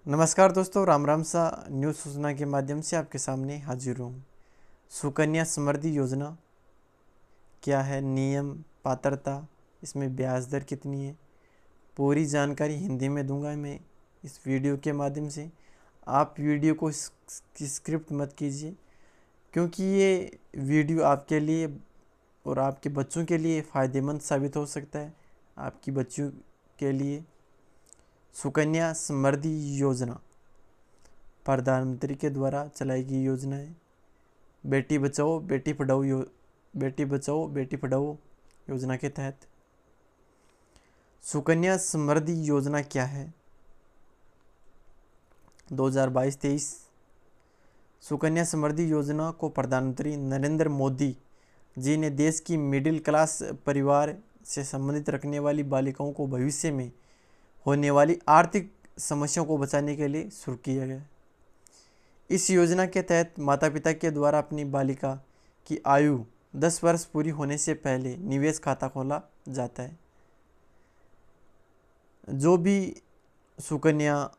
नमस्कार दोस्तों, राम राम सा न्यूज़ सूचना के माध्यम से आपके सामने हाजिर हूँ। सुकन्या समृद्धि योजना क्या है, नियम, पात्रता, इसमें ब्याज दर कितनी है, पूरी जानकारी हिंदी में दूंगा मैं इस वीडियो के माध्यम से। आप वीडियो को स्क्रिप्ट मत कीजिए, क्योंकि ये वीडियो आपके लिए और आपके बच्चों के लिए फ़ायदेमंद साबित हो सकता है। आपकी बच्चियों के लिए सुकन्या समृद्धि योजना प्रधानमंत्री के द्वारा चलाई गई योजना है। बेटी बचाओ बेटी पढ़ाओ योजना के तहत सुकन्या समृद्धि योजना क्या है। 2022-23 सुकन्या समृद्धि योजना को प्रधानमंत्री नरेंद्र मोदी जी ने देश की मिडिल क्लास परिवार से संबंधित रखने वाली बालिकाओं को भविष्य में होने वाली आर्थिक समस्याओं को बचाने के लिए शुरू किया गया। इस योजना के तहत माता पिता के द्वारा अपनी बालिका की आयु 10 वर्ष पूरी होने से पहले निवेश खाता खोला जाता है। जो भी सुकन्या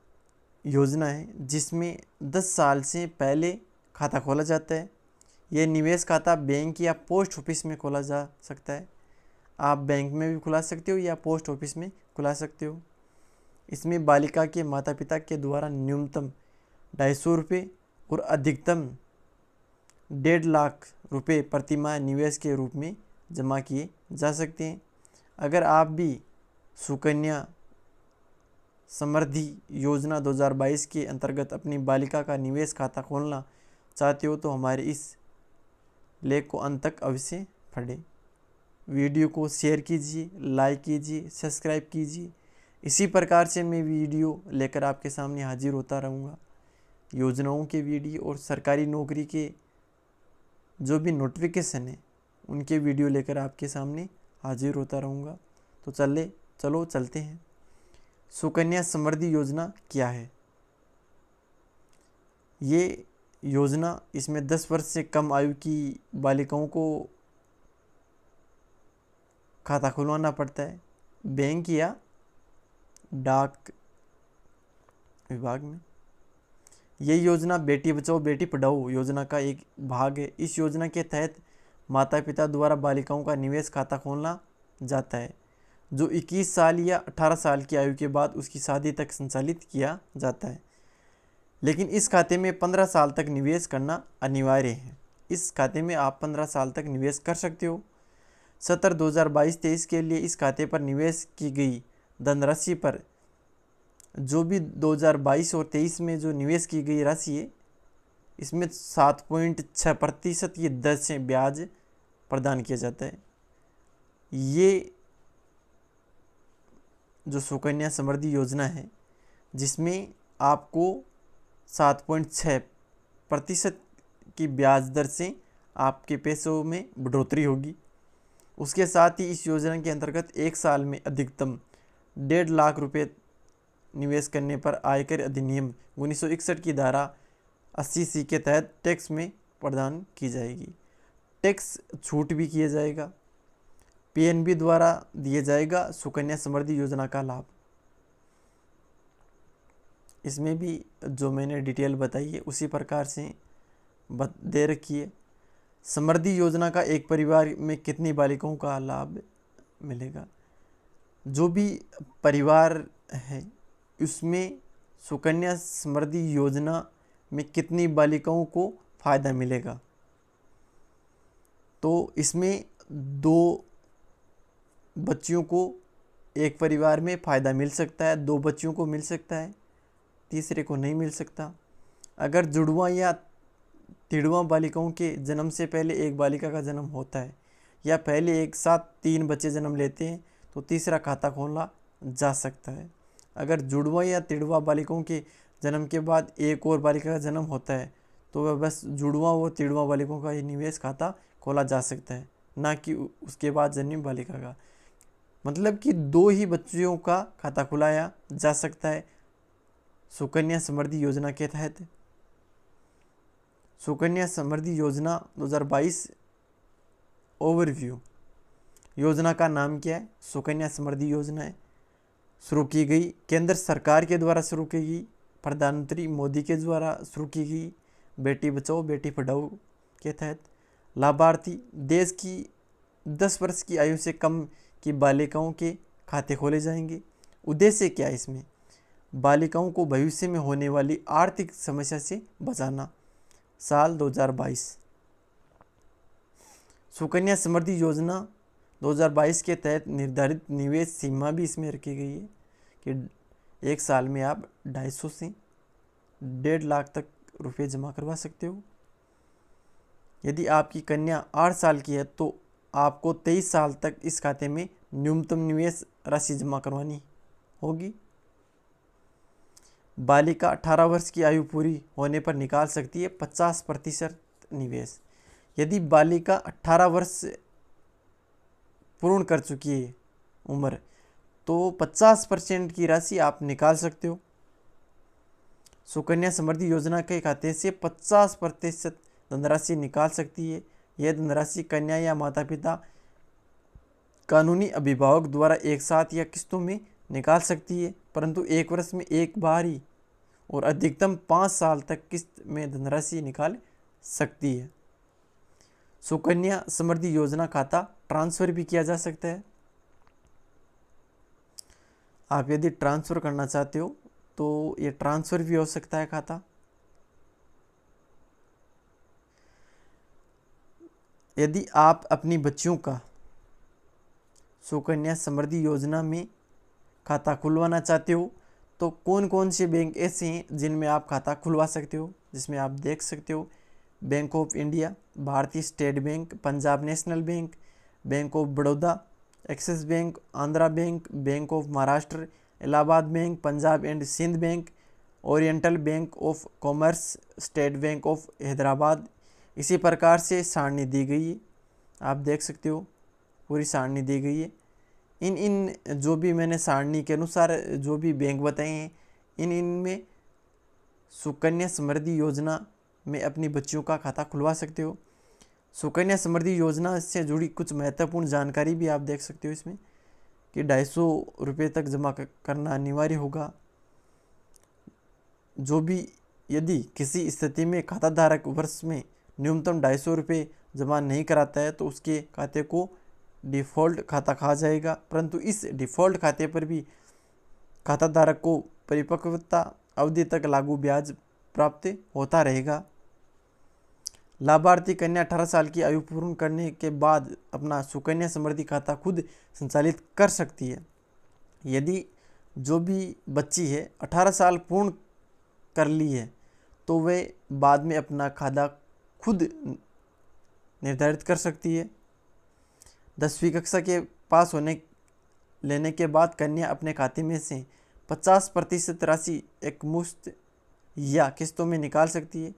योजना है जिसमें 10 साल से पहले खाता खोला जाता है, यह निवेश खाता बैंक या पोस्ट ऑफिस में खोला जा सकता है। आप बैंक में भी खुला सकते हो या पोस्ट ऑफिस में खुला सकते हो। इसमें बालिका के माता पिता के द्वारा न्यूनतम 250 रुपये और अधिकतम 1.5 लाख रुपए प्रतिमाह निवेश के रूप में जमा किए जा सकते हैं। अगर आप भी सुकन्या समृद्धि योजना 2022 के अंतर्गत अपनी बालिका का निवेश खाता खोलना चाहते हो तो हमारे इस लेख को अंत तक अवश्य पढ़ें। वीडियो को शेयर कीजिए, लाइक कीजिए, सब्सक्राइब कीजिए। इसी प्रकार से मैं वीडियो लेकर आपके सामने हाजिर होता रहूँगा। योजनाओं के वीडियो और सरकारी नौकरी के जो भी नोटिफिकेशन है उनके वीडियो लेकर आपके सामने हाजिर होता रहूँगा। तो चलो चलते हैं। सुकन्या समृद्धि योजना क्या है। ये योजना, इसमें 10 वर्ष से कम आयु की बालिकाओं को खाता खुलवाना पड़ता है बैंक या डाक विभाग में। ये योजना बेटी बचाओ बेटी पढ़ाओ योजना का एक भाग है। इस योजना के तहत माता पिता द्वारा बालिकाओं का निवेश खाता खोलना जाता है, जो 21 साल या 18 साल की आयु के बाद उसकी शादी तक संचालित किया जाता है। लेकिन इस खाते में 15 साल तक निवेश करना अनिवार्य है। इस खाते में आप 15 साल तक निवेश कर सकते हो। सत्र 2022-23 के लिए इस खाते पर निवेश की गई धनराशि पर जो भी 2022 और 23 में जो निवेश की गई राशि है, इसमें 7.6% की दर से ब्याज प्रदान किया जाता है। ये जो सुकन्या समृद्धि योजना है जिसमें आपको 7.6% की ब्याज दर से आपके पैसों में बढ़ोतरी होगी। उसके साथ ही इस योजना के अंतर्गत एक साल में अधिकतम 1.5 लाख रुपए निवेश करने पर आयकर अधिनियम 1961 की धारा 80C के तहत टैक्स में प्रदान की जाएगी। टैक्स छूट भी किया जाएगा। पीएनबी द्वारा दिया जाएगा सुकन्या समृद्धि योजना का लाभ। इसमें भी जो मैंने डिटेल बताई है उसी प्रकार से दे रखी है। समृद्धि योजना का एक परिवार में कितनी बालिकाओं का लाभ मिलेगा। जो भी परिवार है उसमें सुकन्या समृद्धि योजना में कितनी बालिकाओं को फ़ायदा मिलेगा, तो इसमें 2 बच्चियों को एक परिवार में फ़ायदा मिल सकता है, 2 बच्चियों को मिल सकता है, तीसरे को नहीं मिल सकता। अगर जुड़वा या तिड़वा बालिकाओं के जन्म से पहले एक बालिका का जन्म होता है या पहले एक साथ 3 बच्चे जन्म लेते हैं तो तीसरा खाता खोला जा सकता है। अगर जुड़वा या तिड़वा बालिकाओं के जन्म के बाद एक और बालिका का जन्म होता है तो वह बस जुड़वा और तिड़वा बालिकाओं का ही निवेश खाता खोला जा सकता है, ना कि उसके बाद जन्मी बालिका का। मतलब कि 2 ही बच्चियों का खाता खुलाया जा सकता है सुकन्या समृद्धि योजना के तहत। सुकन्या समृद्धि योजना 2022 ओवरव्यू। योजना का नाम क्या है? सुकन्या समृद्धि योजना है। शुरू की गई केंद्र सरकार के द्वारा शुरू की गई प्रधानमंत्री मोदी के द्वारा शुरू की गई बेटी बचाओ बेटी पढ़ाओ के तहत लाभार्थी देश की 10 वर्ष की आयु से कम की बालिकाओं के खाते खोले जाएंगे। उद्देश्य क्या है इसमें? बालिकाओं को भविष्य में होने वाली आर्थिक समस्या से बचाना। साल 2022 सुकन्या समृद्धि योजना 2022 के तहत निर्धारित निवेश सीमा भी इसमें रखी गई है कि एक साल में आप 250 से 1.5 लाख तक रुपए जमा करवा सकते हो। यदि आपकी कन्या 8 साल की है तो आपको 23 साल तक इस खाते में न्यूनतम निवेश राशि जमा करवानी होगी। बालिका 18 वर्ष की आयु पूरी होने पर निकाल सकती है 50% निवेश। यदि बालिका 18 वर्ष पूर्ण कर चुकी है उम्र तो 50% की राशि आप निकाल सकते हो। सुकन्या समृद्धि योजना के खाते से 50% धनराशि निकाल सकती है। यह धनराशि कन्या या माता पिता कानूनी अभिभावक द्वारा एक साथ या किस्तों में निकाल सकती है, परंतु एक वर्ष में एक बार ही और अधिकतम 5 साल तक किस्त में धनराशि निकाल सकती है। सुकन्या समृद्धि योजना खाता ट्रांसफर भी किया जा सकता है। आप यदि ट्रांसफर करना चाहते हो तो ये ट्रांसफर भी हो सकता है खाता। यदि आप अपनी बच्चियों का सुकन्या समृद्धि योजना में खाता खुलवाना चाहते हो तो कौन कौन से बैंक ऐसे हैं जिनमें आप खाता खुलवा सकते हो, जिसमें आप देख सकते हो बैंक ऑफ इंडिया, भारतीय state bank, Punjab national bank, bank of Baroda, Axis bank, Andhra bank, bank of Maharashtra, Allahabad bank, Punjab and Sindh bank, oriental bank of commerce, state bank of Hyderabad. इसी प्रकार से सारणी दी गई है, आप देख सकते हो पूरी सारणी दी गई है। इन जो भी मैंने सारणी के अनुसार जो भी बैंक बताए हैं इनमें सुकन्या समृद्धि योजना में अपनी बच्चियों का खाता खुलवा सकते हो। सुकन्या समृद्धि योजना से जुड़ी कुछ महत्वपूर्ण जानकारी भी आप देख सकते हो इसमें कि 250 रुपये तक जमा करना अनिवार्य होगा। जो भी यदि किसी स्थिति में खाता धारक वर्ष में न्यूनतम 250 रुपये जमा नहीं कराता है तो उसके खाते को डिफ़ॉल्ट खाता कहा जाएगा, परंतु इस डिफ़ॉल्ट खाते पर भी खाता धारक को परिपक्वता अवधि तक लागू ब्याज प्राप्त होता रहेगा। लाभार्थी कन्या 18 साल की आयु पूर्ण करने के बाद अपना सुकन्या समृद्धि खाता खुद संचालित कर सकती है। यदि जो भी बच्ची है 18 साल पूर्ण कर ली है तो वे बाद में अपना खाता खुद निर्धारित कर सकती है। 10वीं कक्षा के पास लेने के बाद कन्या अपने खाते में से 50% राशि एक मुश्त या किस्तों में निकाल सकती है।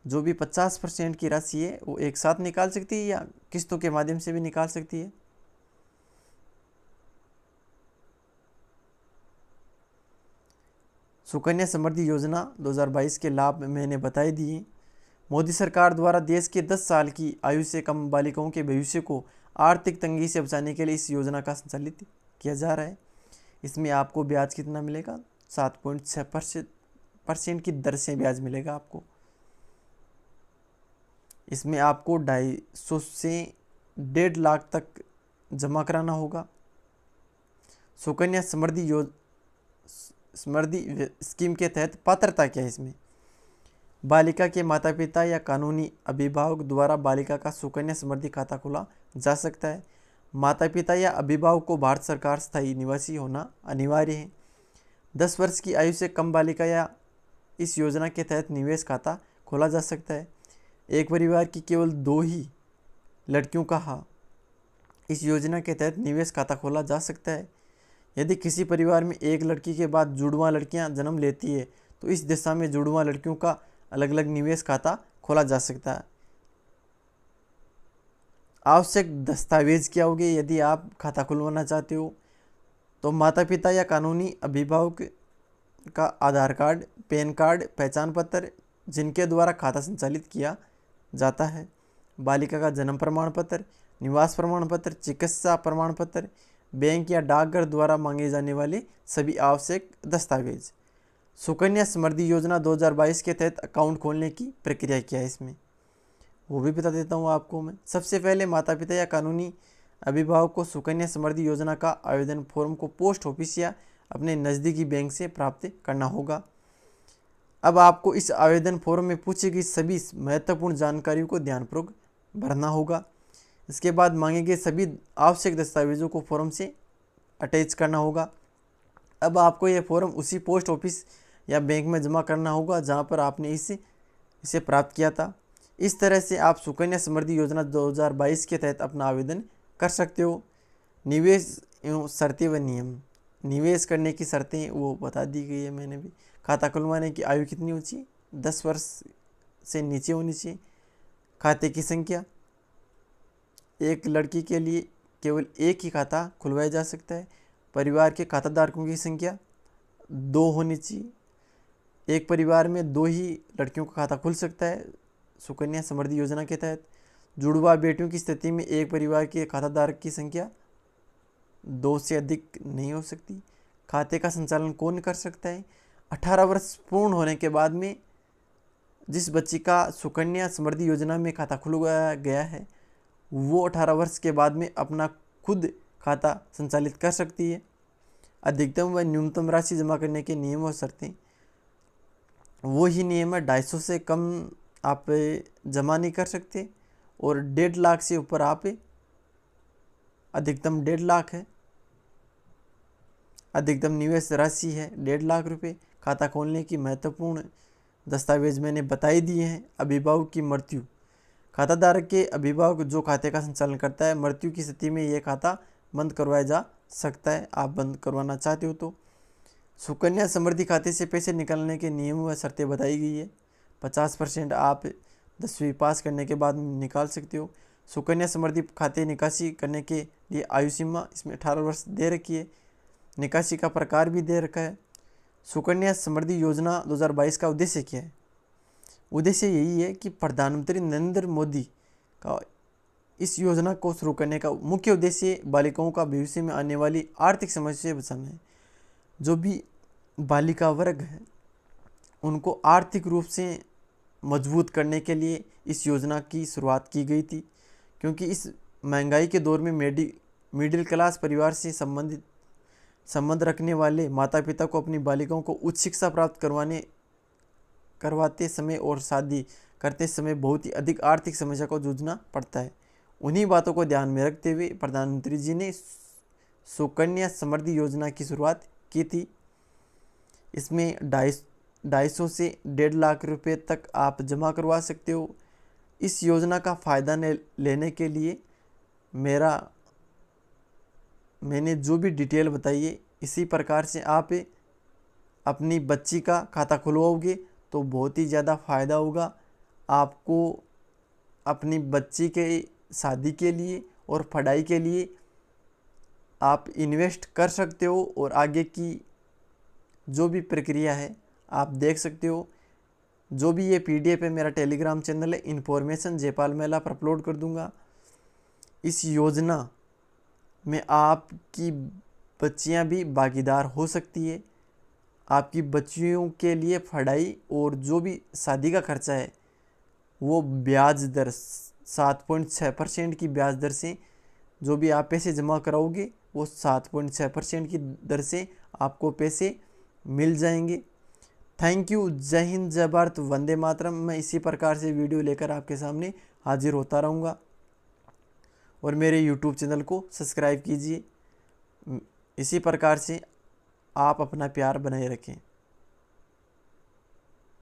जो भी 50% की राशि है वो एक साथ निकाल सकती है या किस्तों के माध्यम से भी निकाल सकती है। सुकन्या समृद्धि योजना 2022 के लाभ मैंने बताई दिए। मोदी सरकार द्वारा देश के 10 साल की आयु से कम बालिकाओं के भविष्य को आर्थिक तंगी से बचाने के लिए इस योजना का संचालित किया जा रहा है। इसमें आपको ब्याज कितना मिलेगा? 7.6% की दर से ब्याज मिलेगा आपको। इसमें आपको 250 से 1.5 लाख तक जमा कराना होगा। सुकन्या समृद्धि स्कीम के तहत पात्रता क्या है? इसमें बालिका के माता पिता या कानूनी अभिभावक द्वारा बालिका का सुकन्या समृद्धि खाता खोला जा सकता है। माता पिता या अभिभावक को भारत सरकार स्थायी निवासी होना अनिवार्य है। 10 वर्ष की आयु से कम बालिका या इस योजना के तहत निवेश खाता खोला जा सकता है। एक परिवार की केवल 2 ही लड़कियों का इस योजना के तहत निवेश खाता खोला जा सकता है। यदि किसी परिवार में एक लड़की के बाद जुड़वां लड़कियां जन्म लेती है तो इस दिशा में जुड़वां लड़कियों का अलग अलग निवेश खाता खोला जा सकता है। आवश्यक दस्तावेज क्या होंगे यदि आप खाता खुलवाना चाहते हो? तो माता पिता या कानूनी अभिभावक का आधार कार्ड, पैन कार्ड, पहचान पत्र जिनके द्वारा खाता संचालित किया जाता है, बालिका का जन्म प्रमाण पत्र, निवास प्रमाण पत्र, चिकित्सा प्रमाण पत्र, बैंक या डाकघर द्वारा मांगे जाने वाले सभी आवश्यक दस्तावेज। सुकन्या समृद्धि योजना 2022 के तहत अकाउंट खोलने की प्रक्रिया क्या है, इसमें वो भी बता देता हूँ आपको मैं। सबसे पहले माता पिता या कानूनी अभिभावक को सुकन्या समृद्धि योजना का आवेदन फॉर्म को पोस्ट ऑफिस या अपने नज़दीकी बैंक से प्राप्त करना होगा। अब आपको इस आवेदन फॉर्म में पूछी गई सभी महत्वपूर्ण जानकारियों को ध्यानपूर्वक भरना होगा। इसके बाद मांगे गए सभी आवश्यक दस्तावेजों को फॉर्म से अटैच करना होगा। अब आपको यह फॉर्म उसी पोस्ट ऑफिस या बैंक में जमा करना होगा जहां पर आपने इसे प्राप्त किया था। इस तरह से आप सुकन्या समृद्धि योजना 2022 के तहत अपना आवेदन कर सकते हो। निवेश एवं शर्तें व नियम, निवेश करने की शर्तें वो बता दी गई है मैंने भी। खाता खुलवाने की आयु कितनी होनी चाहिए, 10 वर्ष से नीचे होनी चाहिए। खाते की संख्या, एक लड़की के लिए केवल एक ही खाता खुलवाया जा सकता है। परिवार के खाताधारकों की संख्या 2 होनी चाहिए। एक परिवार में 2 ही लड़कियों का खाता खुल सकता है सुकन्या समृद्धि योजना के तहत। जुड़वा बेटियों की स्थिति में एक परिवार के खाताधारक की संख्या 2 से अधिक नहीं हो सकती। खाते का संचालन कौन कर सकता है, 18 वर्ष पूर्ण होने के बाद में जिस बच्ची का सुकन्या समृद्धि योजना में खाता खुलवाया गया है वो 18 वर्ष के बाद में अपना खुद खाता संचालित कर सकती है। अधिकतम व न्यूनतम राशि जमा करने के नियम और शर्तें वो ही नियम है। 250 से कम आप जमा नहीं कर सकते और 1.5 लाख से ऊपर आप, अधिकतम 1.5 लाख है, अधिकतम निवेश राशि है 1.5 लाख रुपए। खाता खोलने की महत्वपूर्ण दस्तावेज मैंने बताई दिए हैं। अभिभावक की मृत्यु, खाताधारक के अभिभावक जो खाते का संचालन करता है, मृत्यु की स्थिति में यह खाता बंद करवाया जा सकता है, आप बंद करवाना चाहते हो तो। सुकन्या समृद्धि खाते से पैसे निकालने के नियम व शर्तें बताई गई है। 50% आप 10वीं पास करने के बाद निकाल सकते हो। सुकन्या समृद्धि खाते निकासी करने के लिए आयु सीमा इसमें 18 वर्ष दे रखी है। निकासी का प्रकार भी दे रखा है। सुकन्या समृद्धि योजना 2022 का उद्देश्य क्या है? उद्देश्य यही है कि प्रधानमंत्री नरेंद्र मोदी का इस योजना को शुरू करने का मुख्य उद्देश्य बालिकाओं का भविष्य में आने वाली आर्थिक समस्या से बचाना है। जो भी बालिका वर्ग है उनको आर्थिक रूप से मजबूत करने के लिए इस योजना की शुरुआत की गई थी, क्योंकि इस महंगाई के दौर में मिडिल क्लास परिवार से संबंध रखने वाले माता पिता को अपनी बालिकाओं को उच्च शिक्षा प्राप्त करवाते समय और शादी करते समय बहुत ही अधिक आर्थिक समस्या को जूझना पड़ता है। उन्हीं बातों को ध्यान में रखते हुए प्रधानमंत्री जी ने सुकन्या समृद्धि योजना की शुरुआत की थी। इसमें 250 से 1.5 लाख रुपए तक आप जमा करवा सकते हो। इस योजना का फ़ायदा लेने के लिए मैंने जो भी डिटेल बताई है इसी प्रकार से आप अपनी बच्ची का खाता खुलवाओगे तो बहुत ही ज़्यादा फ़ायदा होगा आपको। अपनी बच्ची के शादी के लिए और पढ़ाई के लिए आप इन्वेस्ट कर सकते हो और आगे की जो भी प्रक्रिया है आप देख सकते हो। जो भी ये PDF है मेरा टेलीग्राम चैनल है इन्फॉर्मेशन जयपाल मेला पर अपलोड कर दूंगा। इस योजना में आपकी बच्चियां भी भागीदार हो सकती है। आपकी बच्चियों के लिए पढ़ाई और जो भी शादी का खर्चा है वो ब्याज दर 7.6% की ब्याज दर से जो भी आप पैसे जमा कराओगे वो 7.6% की दर से आपको पैसे मिल जाएंगे। Thank you. जय हिंद, जय भारत, वंदे मातरम। मैं इसी प्रकार से वीडियो लेकर आपके सामने हाजिर होता रहूँगा और मेरे YouTube चैनल को सब्सक्राइब कीजिए। इसी प्रकार से आप अपना प्यार बनाए रखें।